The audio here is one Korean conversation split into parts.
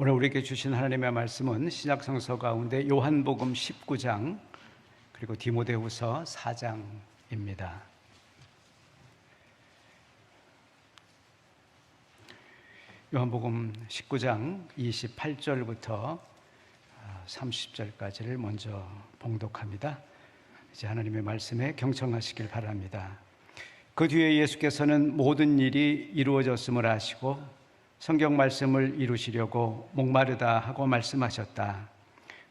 오늘 우리에게 주신 하나님의 말씀은 신약성서 가운데 요한복음 19장 그리고 디모데후서 4장입니다. 요한복음 19장 28절부터 30절까지를 먼저 봉독합니다. 이제 하나님의 말씀에 경청하시길 바랍니다. 그 뒤에 예수께서는 모든 일이 이루어졌음을 아시고 성경 말씀을 이루시려고 목마르다 하고 말씀하셨다.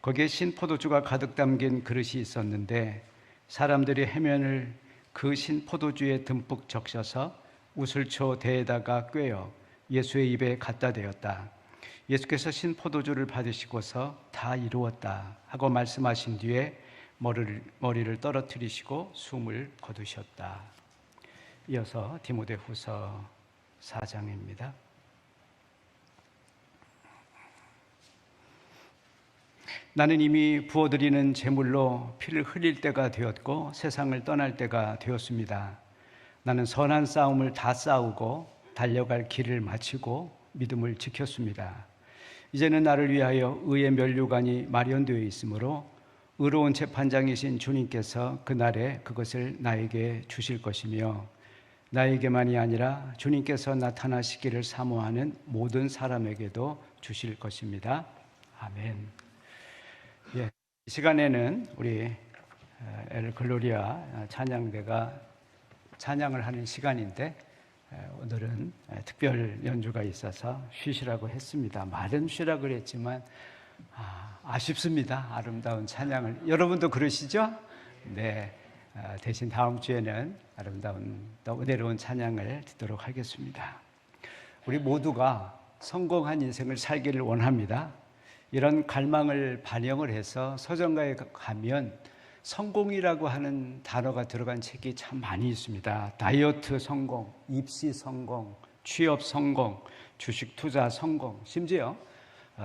거기에 신포도주가 가득 담긴 그릇이 있었는데 사람들이 해면을 그 신포도주에 듬뿍 적셔서 우슬초 대에다가 꿰어 예수의 입에 갖다 대었다. 예수께서 신포도주를 받으시고서 다 이루었다 하고 말씀하신 뒤에 머리를 떨어뜨리시고 숨을 거두셨다. 이어서 디모데후서 4장입니다. 나는 이미 부어드리는 제물로 피를 흘릴 때가 되었고 세상을 떠날 때가 되었습니다. 나는 선한 싸움을 다 싸우고 달려갈 길을 마치고 믿음을 지켰습니다. 이제는 나를 위하여 의의 면류관이 마련되어 있으므로 의로운 재판장이신 주님께서 그날에 그것을 나에게 주실 것이며 나에게만이 아니라 주님께서 나타나시기를 사모하는 모든 사람에게도 주실 것입니다. 아멘. 이 시간에는 우리 엘 글로리아 찬양대가 찬양을 하는 시간인데 오늘은 특별 연주가 있어서 쉬시라고 했습니다. 말은 쉬라고 그랬지만 아쉽습니다. 아름다운 찬양을. 여러분도 그러시죠? 네. 대신 다음 주에는 아름다운 또 은혜로운 찬양을 듣도록 하겠습니다. 우리 모두가 성공한 인생을 살기를 원합니다. 이런 갈망을 반영을 해서 서점가에 가면 성공이라고 하는 단어가 들어간 책이 참 많이 있습니다. 다이어트 성공, 입시 성공, 취업 성공, 주식 투자 성공, 심지어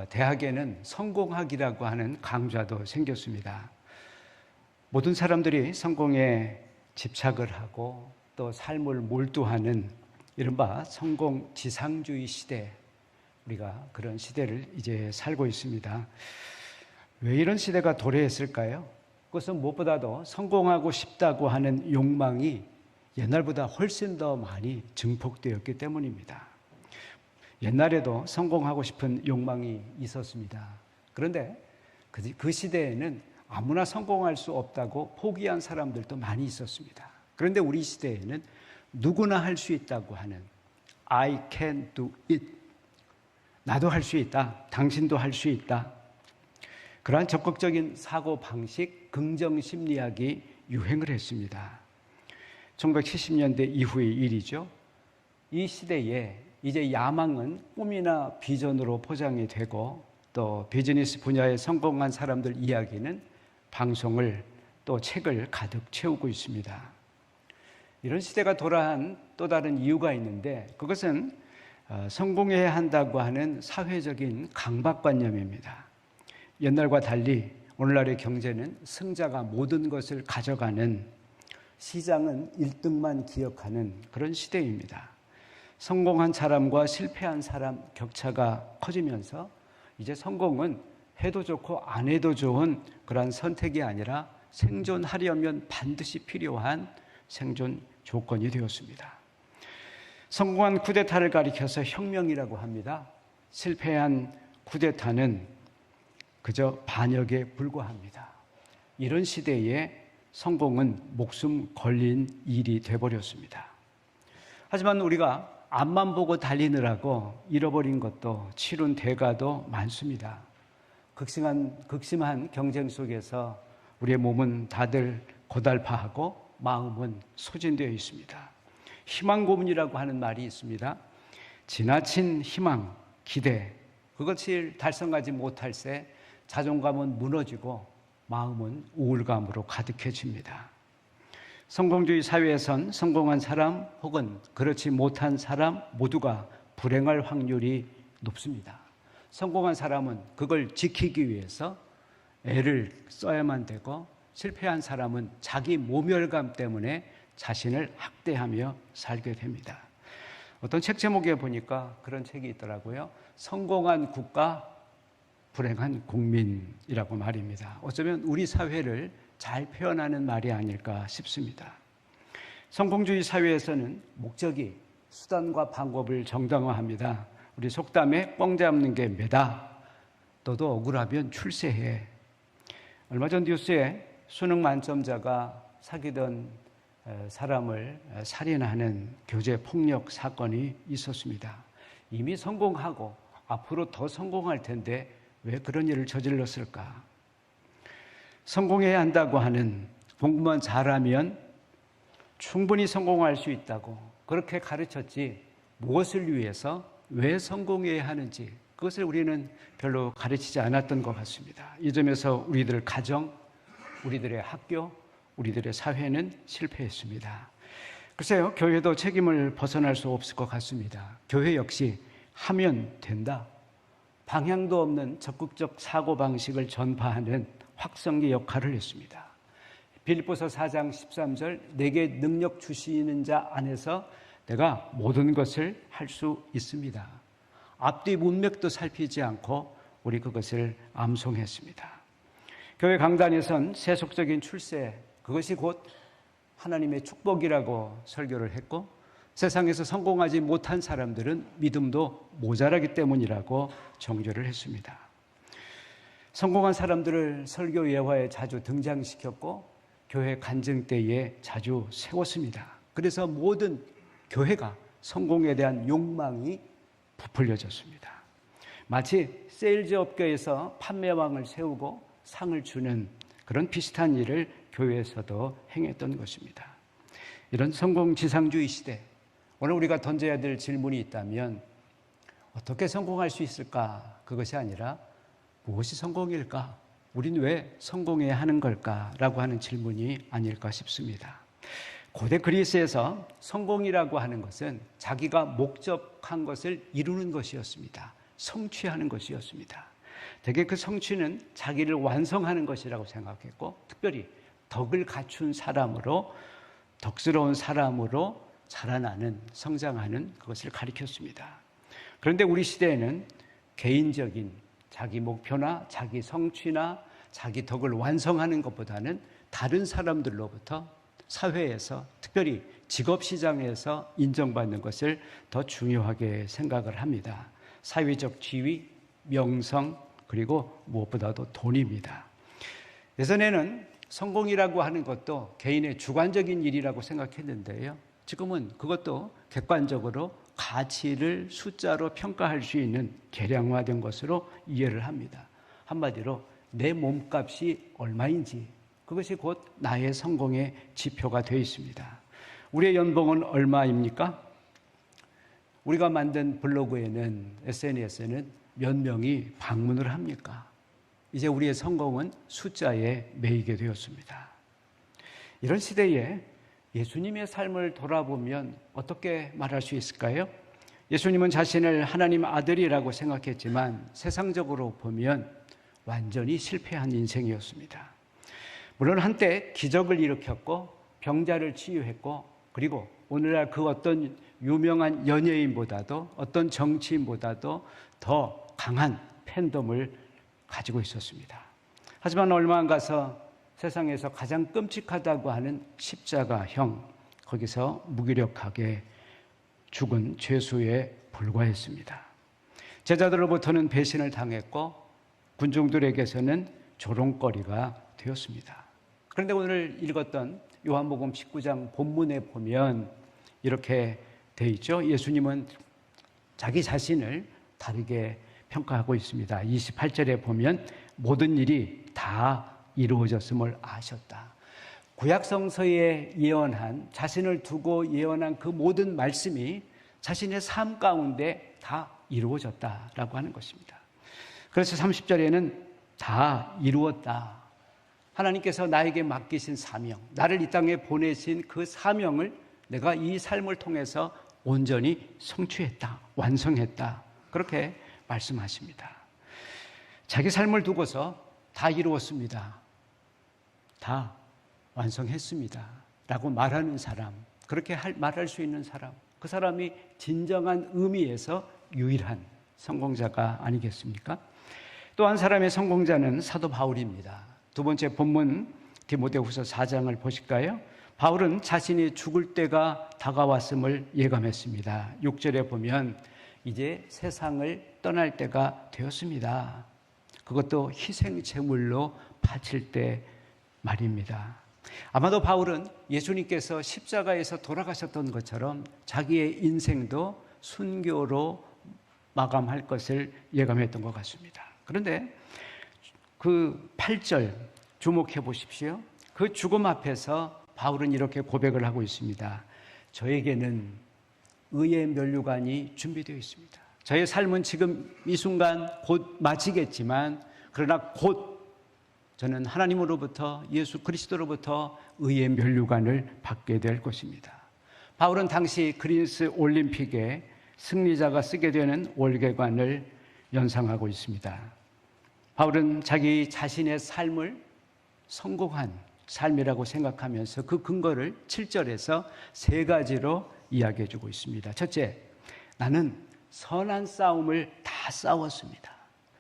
대학에는 성공학이라고 하는 강좌도 생겼습니다. 모든 사람들이 성공에 집착을 하고 또 삶을 몰두하는 이른바 성공 지상주의 시대, 우리가 그런 시대를 이제 살고 있습니다. 왜 이런 시대가 도래했을까요? 그것은 무엇보다도 성공하고 싶다고 하는 욕망이 옛날보다 훨씬 더 많이 증폭되었기 때문입니다. 옛날에도 성공하고 싶은 욕망이 있었습니다. 그런데 그 시대에는 아무나 성공할 수 없다고 포기한 사람들도 많이 있었습니다. 그런데 우리 시대에는 누구나 할 수 있다고 하는 I can do it, 나도 할 수 있다, 당신도 할 수 있다, 그러한 적극적인 사고방식, 긍정심리학이 유행을 했습니다. 1970년대 이후의 일이죠. 이 시대에 이제 야망은 꿈이나 비전으로 포장이 되고 또 비즈니스 분야에 성공한 사람들 이야기는 방송을 또 책을 가득 채우고 있습니다. 이런 시대가 돌아한 또 다른 이유가 있는데 그것은 성공해야 한다고 하는 사회적인 강박관념입니다. 옛날과 달리 오늘날의 경제는 승자가 모든 것을 가져가는, 시장은 1등만 기억하는 그런 시대입니다. 성공한 사람과 실패한 사람 격차가 커지면서 이제 성공은 해도 좋고 안 해도 좋은 그런 선택이 아니라 생존하려면 반드시 필요한 생존 조건이 되었습니다. 성공한 쿠데타를 가리켜서 혁명이라고 합니다. 실패한 쿠데타는 그저 반역에 불과합니다. 이런 시대에 성공은 목숨 걸린 일이 돼버렸습니다. 하지만 우리가 앞만 보고 달리느라고 잃어버린 것도 치룬 대가도 많습니다. 극심한 경쟁 속에서 우리의 몸은 다들 고달파하고 마음은 소진되어 있습니다. 희망 고문이라고 하는 말이 있습니다. 지나친 희망, 기대, 그것을 달성하지 못할 새 자존감은 무너지고 마음은 우울감으로 가득해집니다. 성공주의 사회에선 성공한 사람 혹은 그렇지 못한 사람 모두가 불행할 확률이 높습니다. 성공한 사람은 그걸 지키기 위해서 애를 써야만 되고 실패한 사람은 자기 모멸감 때문에 자신을 학대하며 살게 됩니다. 어떤 책 제목에 보니까 그런 책이 있더라고요. 성공한 국가, 불행한 국민이라고 말입니다. 어쩌면 우리 사회를 잘 표현하는 말이 아닐까 싶습니다. 성공주의 사회에서는 목적이 수단과 방법을 정당화합니다. 우리 속담에 뻥 잡는 게 매다. 너도 억울하면 출세해. 얼마 전 뉴스에 수능 만점자가 사귀던 사람을 살인하는 교제 폭력 사건이 있었습니다. 이미 성공하고 앞으로 더 성공할 텐데 왜 그런 일을 저질렀을까? 성공해야 한다고 하는, 공부만 잘하면 충분히 성공할 수 있다고 그렇게 가르쳤지, 무엇을 위해서 왜 성공해야 하는지 그것을 우리는 별로 가르치지 않았던 것 같습니다. 이 점에서 우리들 가정, 우리들의 학교, 우리들의 사회는 실패했습니다. 글쎄요, 교회도 책임을 벗어날 수 없을 것 같습니다. 교회 역시 하면 된다, 방향도 없는 적극적 사고방식을 전파하는 확성기 역할을 했습니다. 빌립보서 4장 13절, 내게 능력 주시는 자 안에서 내가 모든 것을 할 수 있습니다. 앞뒤 문맥도 살피지 않고 우리 그것을 암송했습니다. 교회 강단에선 세속적인 출세, 그것이 곧 하나님의 축복이라고 설교를 했고, 세상에서 성공하지 못한 사람들은 믿음도 모자라기 때문이라고 정죄를 했습니다. 성공한 사람들을 설교 예화에 자주 등장시켰고 교회 간증대에 자주 세웠습니다. 그래서 모든 교회가 성공에 대한 욕망이 부풀려졌습니다. 마치 세일즈 업계에서 판매왕을 세우고 상을 주는 그런 비슷한 일을 교회에서도 행했던 것입니다. 이런 성공지상주의 시대, 오늘 우리가 던져야 될 질문이 있다면 어떻게 성공할 수 있을까? 그것이 아니라 무엇이 성공일까? 우린 왜 성공해야 하는 걸까? 라고 하는 질문이 아닐까 싶습니다. 고대 그리스에서 성공이라고 하는 것은 자기가 목적한 것을 이루는 것이었습니다. 성취하는 것이었습니다. 대개 그 성취는 자기를 완성하는 것이라고 생각했고, 특별히 덕을 갖춘 사람으로, 덕스러운 사람으로 자라나는, 성장하는 그것을 가리켰습니다. 그런데 우리 시대에는 개인적인 자기 목표나 자기 성취나 자기 덕을 완성하는 것보다는 다른 사람들로부터, 사회에서, 특별히 직업시장에서 인정받는 것을 더 중요하게 생각을 합니다. 사회적 지위, 명성, 그리고 무엇보다도 돈입니다. 예전에는 성공이라고 하는 것도 개인의 주관적인 일이라고 생각했는데요. 지금은 그것도 객관적으로 가치를 숫자로 평가할 수 있는 계량화된 것으로 이해를 합니다. 한마디로 내 몸값이 얼마인지, 그것이 곧 나의 성공의 지표가 되어 있습니다. 우리의 연봉은 얼마입니까? 우리가 만든 블로그에는, SNS에는 몇 명이 방문을 합니까? 이제 우리의 성공은 숫자에 매이게 되었습니다. 이런 시대에 예수님의 삶을 돌아보면 어떻게 말할 수 있을까요? 예수님은 자신을 하나님 아들이라고 생각했지만 세상적으로 보면 완전히 실패한 인생이었습니다. 물론 한때 기적을 일으켰고 병자를 치유했고, 그리고 오늘날 그 어떤 유명한 연예인보다도, 어떤 정치인보다도 더 강한 팬덤을 가지고 있었습니다. 하지만 얼마 안 가서 세상에서 가장 끔찍하다고 하는 십자가형, 거기서 무기력하게 죽은 죄수에 불과했습니다. 제자들로부터는 배신을 당했고 군중들에게서는 조롱거리가 되었습니다. 그런데 오늘 읽었던 요한복음 19장 본문에 보면 이렇게 돼 있죠. 예수님은 자기 자신을 다르게 평가하고 있습니다. 28절에 보면 모든 일이 다 이루어졌음을 아셨다. 구약성서에 예언한, 자신을 두고 예언한 그 모든 말씀이 자신의 삶 가운데 다 이루어졌다라고 하는 것입니다. 그래서 30절에는 다 이루었다. 하나님께서 나에게 맡기신 사명, 나를 이 땅에 보내신 그 사명을 내가 이 삶을 통해서 온전히 성취했다, 완성했다, 그렇게 말씀하십니다. 자기 삶을 두고서 다 이루었습니다, 다 완성했습니다 라고 말하는 사람, 그렇게 말할 수 있는 사람, 그 사람이 진정한 의미에서 유일한 성공자가 아니겠습니까? 또 한 사람의 성공자는 사도 바울입니다. 두 번째 본문 디모데후서 4장을 보실까요? 바울은 자신이 죽을 때가 다가왔음을 예감했습니다. 6절에 보면 이제 세상을 떠날 때가 되었습니다. 그것도 희생제물로 바칠 때 말입니다. 아마도 바울은 예수님께서 십자가에서 돌아가셨던 것처럼 자기의 인생도 순교로 마감할 것을 예감했던 것 같습니다. 그런데 그 8절 주목해 보십시오. 그 죽음 앞에서 바울은 이렇게 고백을 하고 있습니다. 저에게는 의의 면류관이 준비되어 있습니다. 저의 삶은 지금 이 순간 곧 마치겠지만 그러나 곧 저는 하나님으로부터 예수 그리스도로부터 의의 면류관을 받게 될 것입니다. 바울은 당시 그리스 올림픽에 승리자가 쓰게 되는 월계관을 연상하고 있습니다. 바울은 자기 자신의 삶을 성공한 삶이라고 생각하면서 그 근거를 7절에서 세 가지로 이야기해 주고 있습니다. 첫째, 나는 선한 싸움을 다 싸웠습니다.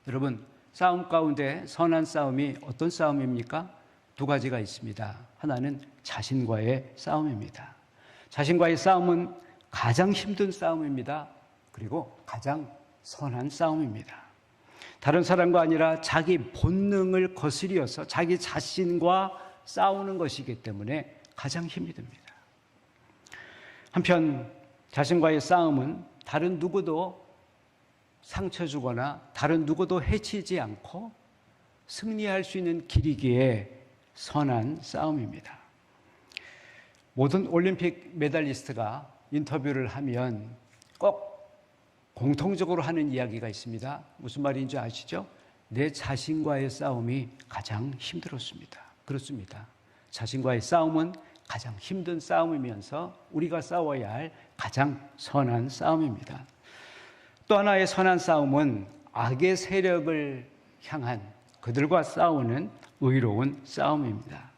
여러분, 싸움 가운데 선한 싸움이 어떤 싸움입니까? 두 가지가 있습니다. 하나는 자신과의 싸움입니다. 자신과의 싸움은 가장 힘든 싸움입니다. 그리고 가장 선한 싸움입니다. 다른 사람과 아니라 자기 본능을 거스려서 자기 자신과 싸우는 것이기 때문에 가장 힘이 듭니다. 한편 자신과의 싸움은 다른 누구도 상처 주거나 다른 누구도 해치지 않고 승리할 수 있는 길이기에 선한 싸움입니다. 모든 올림픽 메달리스트가 인터뷰를 하면 꼭 공통적으로 하는 이야기가 있습니다. 무슨 말인지 아시죠? 내 자신과의 싸움이 가장 힘들었습니다. 그렇습니다. 자신과의 싸움은 가장 힘든 싸움이면서 우리가 싸워야 할 가장 선한 싸움입니다. 또 하나의 선한 싸움은 악의 세력을 향한 그들과 싸우는 의로운 싸움입니다.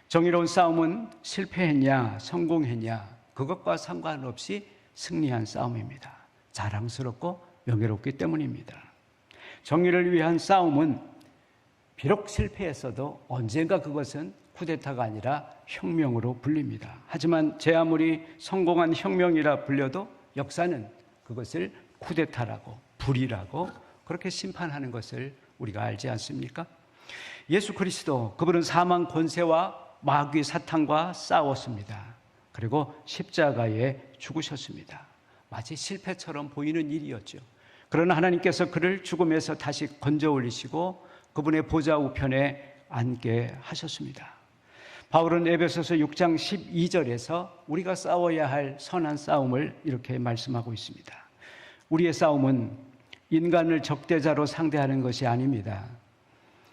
정의로운 싸움은 실패했냐 성공했냐 그것과 상관없이 승리한 싸움입니다. 자랑스럽고 명예롭기 때문입니다. 정의를 위한 싸움은 비록 실패했어도 언젠가 그것은 쿠데타가 아니라 혁명으로 불립니다. 하지만 제 아무리 성공한 혁명이라 불려도 역사는 그것을 쿠데타라고 불이라고 그렇게 심판하는 것을 우리가 알지 않습니까? 예수 그리스도 그분은 사망 권세와 마귀 사탄과 싸웠습니다. 그리고 십자가에 죽으셨습니다. 마치 실패처럼 보이는 일이었죠. 그러나 하나님께서 그를 죽음에서 다시 건져 올리시고 그분의 보좌 우편에 앉게 하셨습니다. 바울은 에베소서 6장 12절에서 우리가 싸워야 할 선한 싸움을 이렇게 말씀하고 있습니다. 우리의 싸움은 인간을 적대자로 상대하는 것이 아닙니다.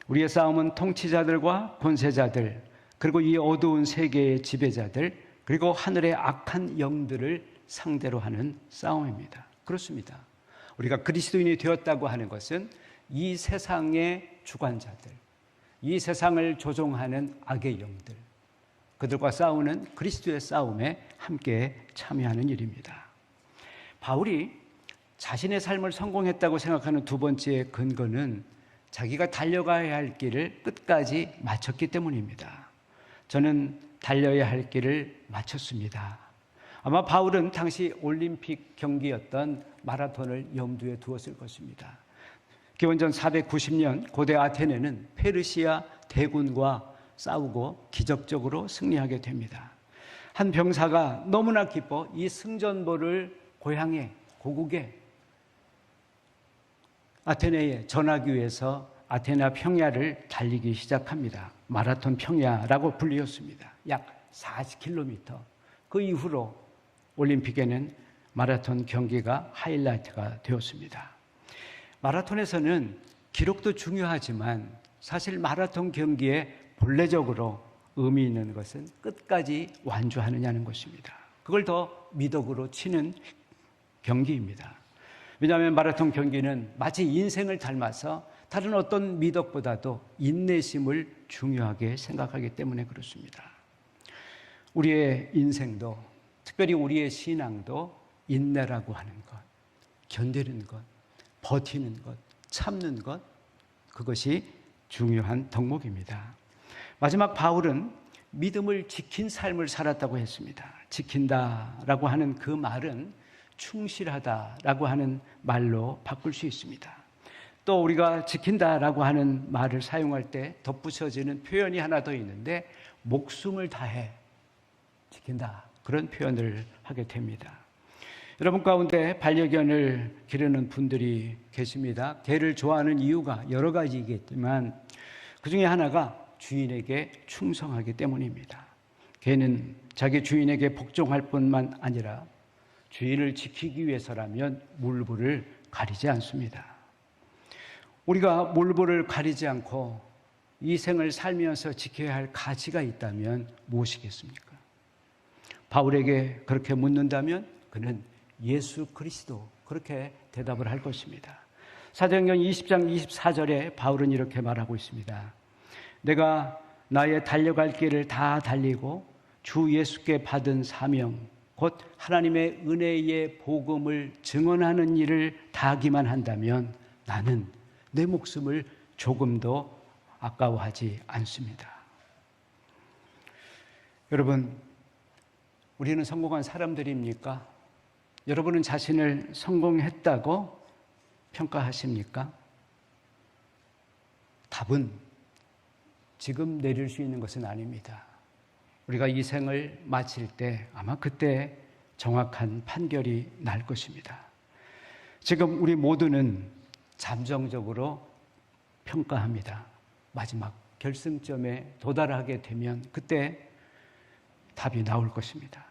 우리의 싸움은 통치자들과 권세자들, 그리고 이 어두운 세계의 지배자들, 그리고 하늘의 악한 영들을 상대로 하는 싸움입니다. 그렇습니다. 우리가 그리스도인이 되었다고 하는 것은 이 세상의 주관자들, 이 세상을 조종하는 악의 영들, 그들과 싸우는 그리스도의 싸움에 함께 참여하는 일입니다. 바울이 자신의 삶을 성공했다고 생각하는 두 번째 근거는 자기가 달려가야 할 길을 끝까지 마쳤기 때문입니다. 저는 달려야 할 길을 마쳤습니다. 아마 바울은 당시 올림픽 경기였던 마라톤을 염두에 두었을 것입니다. 기원전 490년 고대 아테네는 페르시아 대군과 싸우고 기적적으로 승리하게 됩니다. 한 병사가 너무나 기뻐 이 승전보를 고향에 고국에 아테네에 전하기 위해서 아테네 평야를 달리기 시작합니다. 마라톤 평야라고 불리었습니다. 약 40km. 그 이후로 올림픽에는 마라톤 경기가 하이라이트가 되었습니다. 마라톤에서는 기록도 중요하지만 사실 마라톤 경기에 본래적으로 의미 있는 것은 끝까지 완주하느냐는 것입니다. 그걸 더 미덕으로 치는 경기입니다. 왜냐하면 마라톤 경기는 마치 인생을 닮아서 다른 어떤 미덕보다도 인내심을 중요하게 생각하기 때문에 그렇습니다. 우리의 인생도 특별히 우리의 신앙도 인내라고 하는 것, 견디는 것, 버티는 것, 참는 것, 그것이 중요한 덕목입니다. 마지막 바울은 믿음을 지킨 삶을 살았다고 했습니다. 지킨다라고 하는 그 말은 충실하다라고 하는 말로 바꿀 수 있습니다. 또 우리가 지킨다라고 하는 말을 사용할 때 덧붙여지는 표현이 하나 더 있는데 목숨을 다해 지킨다, 그런 표현을 하게 됩니다. 여러분 가운데 반려견을 기르는 분들이 계십니다. 개를 좋아하는 이유가 여러 가지이겠지만 그 중에 하나가 주인에게 충성하기 때문입니다. 개는 자기 주인에게 복종할 뿐만 아니라 주인을 지키기 위해서라면 물불을 가리지 않습니다. 우리가 물불을 가리지 않고 이 생을 살면서 지켜야 할 가치가 있다면 무엇이겠습니까? 바울에게 그렇게 묻는다면 그는 예수 그리스도, 그렇게 대답을 할 것입니다. 사도행전 20장 24절에 바울은 이렇게 말하고 있습니다. 내가 나의 달려갈 길을 다 달리고 주 예수께 받은 사명, 곧 하나님의 은혜의 복음을 증언하는 일을 다하기만 한다면 나는 내 목숨을 조금도 아까워하지 않습니다. 여러분, 우리는 성공한 사람들입니까? 여러분은 자신을 성공했다고 평가하십니까? 답은 지금 내릴 수 있는 것은 아닙니다. 우리가 이 생을 마칠 때 아마 그때 정확한 판결이 날 것입니다. 지금 우리 모두는 잠정적으로 평가합니다. 마지막 결승점에 도달하게 되면 그때 답이 나올 것입니다.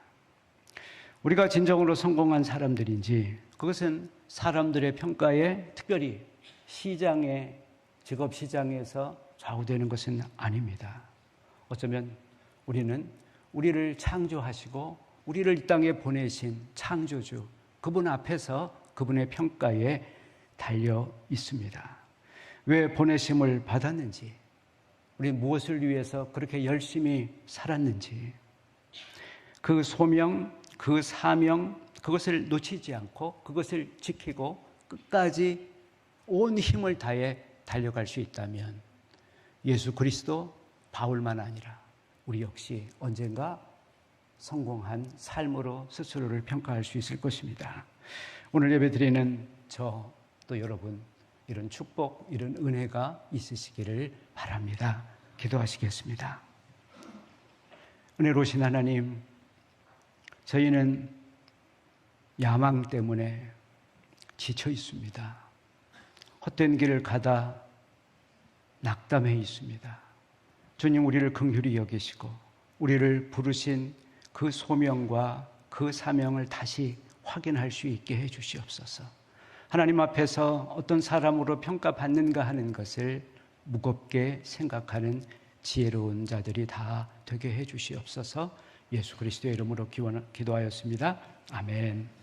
우리가 진정으로 성공한 사람들인지, 그것은 사람들의 평가에, 특별히 시장의, 직업 시장에서 좌우되는 것은 아닙니다. 어쩌면 우리는 우리를 창조하시고 우리를 이 땅에 보내신 창조주, 그분 앞에서 그분의 평가에 달려 있습니다. 왜 보내심을 받았는지, 우리 무엇을 위해서 그렇게 열심히 살았는지, 그 소명, 그 사명, 그것을 놓치지 않고 그것을 지키고 끝까지 온 힘을 다해 달려갈 수 있다면 예수 그리스도, 바울만 아니라 우리 역시 언젠가 성공한 삶으로 스스로를 평가할 수 있을 것입니다. 오늘 예배드리는 저 또 여러분, 이런 축복, 이런 은혜가 있으시기를 바랍니다. 기도하시겠습니다. 은혜로우신 하나님, 저희는 야망 때문에 지쳐 있습니다. 헛된 길을 가다 낙담해 있습니다. 주님, 우리를 긍휼히 여기시고 우리를 부르신 그 소명과 그 사명을 다시 확인할 수 있게 해 주시옵소서. 하나님 앞에서 어떤 사람으로 평가받는가 하는 것을 무겁게 생각하는 지혜로운 자들이 다 되게 해 주시옵소서. 예수 그리스도의 이름으로 기도하였습니다. 아멘.